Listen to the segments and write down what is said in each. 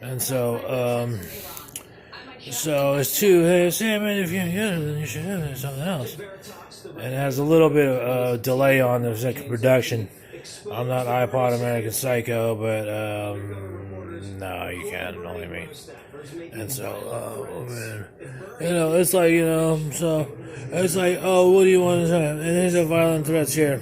and so it's too. Hey, Sam, if you then you should have something else. And it has a little bit of delay on the second production. I'm not iPod American Psycho, but no, you can't. Only me. And so, it's like, so it's like, oh, what do you want to say? And here's a violent threats here.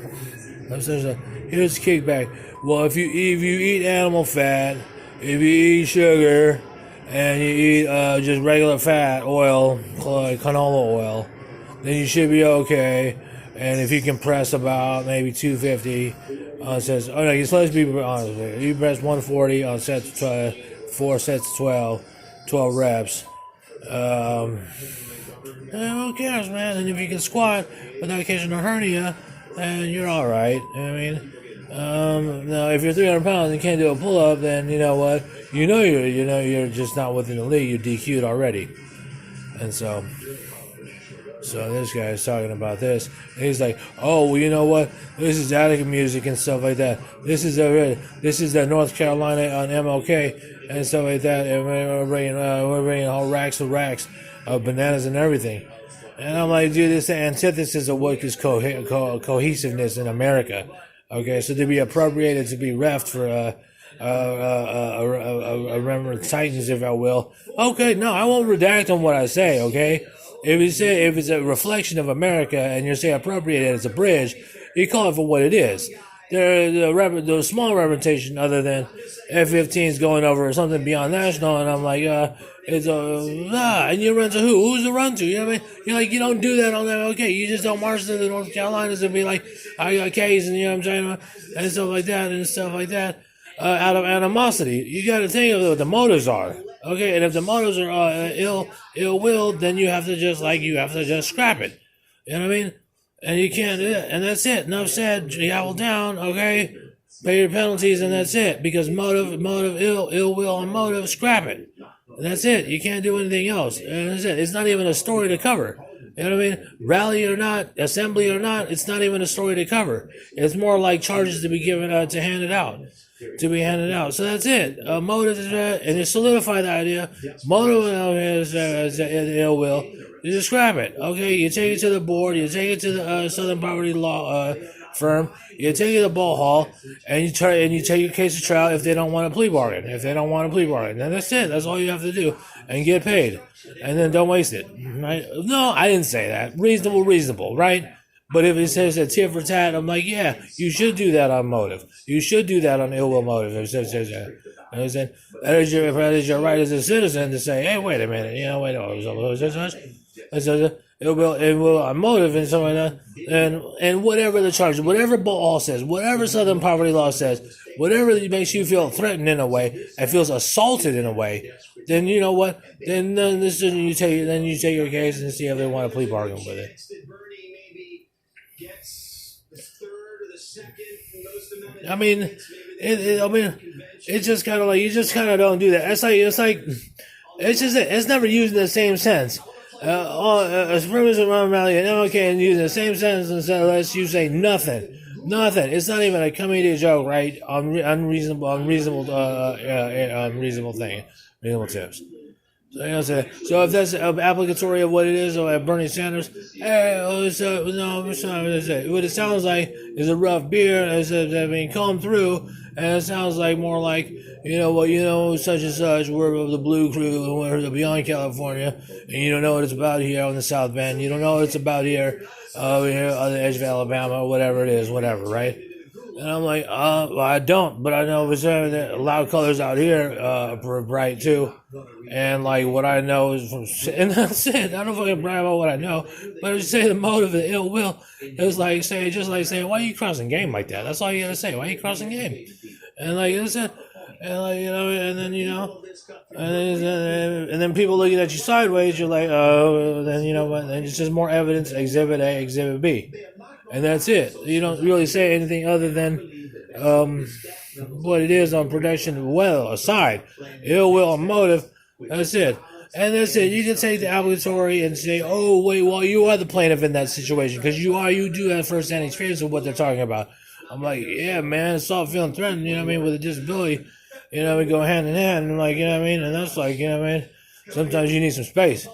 Here's kickback. Well, if you eat animal fat, if you eat sugar, and you eat just regular fat oil, like canola oil, then you should be okay. And if you can press about maybe 250 on sets, let's be honest with you. You press 140 on sets, 4 sets, 12 reps. Who cares, man? And if you can squat without catching a hernia, then you're all right. Now if you're 300 pounds and can't do a pull-up, then you know what? You're just not within the league. You're DQ'd already. And so this guy is talking about this. And he's like, oh, well, you know what? This is Attica music and stuff like that. This is the North Carolina on MLK and stuff like that. And we're bringing all racks of bananas and everything. And I'm like, dude, this is the antithesis of what is cohesiveness in America. Okay, so to be appropriated, to be refed for remembrance Titans, if I will. Okay, no, I won't redact on what I say, okay? If it's a reflection of America and you say appropriated as a bridge, you call it for what it is. There's small representation other than F-15s going over something beyond national, and I'm like, and you run to who? Who's the run to? You know what I mean? You're like, you don't do that on that. Okay, you just don't march to the North Carolinas and be like, I got K's and you know what I'm saying, and stuff like that, out of animosity. You got to think of what the motives are. Okay, and if the motives are ill-willed, then you have to just scrap it. You know what I mean? And you can't do that. And that's it. Enough said. Gavel down. Okay, pay your penalties, and that's it. Because motive, ill will, and motive, scrap it. And that's it. You can't do anything else. And that's it. It's not even a story to cover. You know what I mean? Rally or not, assembly or not, it's not even a story to cover. It's more like charges to be given to hand it out. So that's it. Motive is and you solidify the idea. Motive is ill will. You just scrap it. Okay, you take it to the board. You take it to the Southern Poverty Law firm. You take it to the ball hall, and you take your case to trial if they don't want a plea bargain. Then that's it. That's all you have to do, and get paid. And then don't waste it. Right? No, I didn't say that. Reasonable, right? But if it says a tit for tat, I'm like, yeah, you should do that on motive. You should do that on ill will motive. If it says that. That is your right as a citizen to say, hey, wait a minute, ill will on motive and something like that. And whatever the charge, whatever ball says, whatever Southern Poverty Law says, whatever makes you feel threatened in a way and feels assaulted in a way, then you know what? Then you take your case and see if they want a plea bargain with it. I mean, it's just kind of like, you just kind of don't do that. It's never used in the same sense. Supremacy around Rally and MLK and using the same sentence unless you say nothing. It's not even a comedic joke, right? Unreasonable tips. So if that's applicatory of what it is, or Bernie Sanders, what it sounds like is a rough beer. Come through, and it sounds like more like, such and such. We're the Blue Crew, and we're the Beyond California, and you don't know what it's about here on the South Bend. You don't know what it's about here, over here on the edge of Alabama, or whatever it is, right? And I'm like, well, I don't, but I know that loud colors out here are bright too. And like what I know is and that's it. I don't fucking brag about what I know, but I just say the motive of ill will is like saying, why are you crossing game like that? That's all you gotta say. Why are you crossing game? And like that's it. And like and then people looking at you sideways. You're like, oh, then you know what? Then it's just more evidence. Exhibit A, Exhibit B. And that's it. You don't really say anything other than what it is on production. Well, aside, ill will and motive. That's it. And that's it. You can take the obligatory and say, oh, wait, well, you are the plaintiff in that situation because you do have first-hand experience of what they're talking about. I'm like, yeah, man, stop feeling threatened, you know what I mean, with a disability. You know, we go hand in hand, and like, you know what I mean? And that's like, you know what I mean? Sometimes you need some space.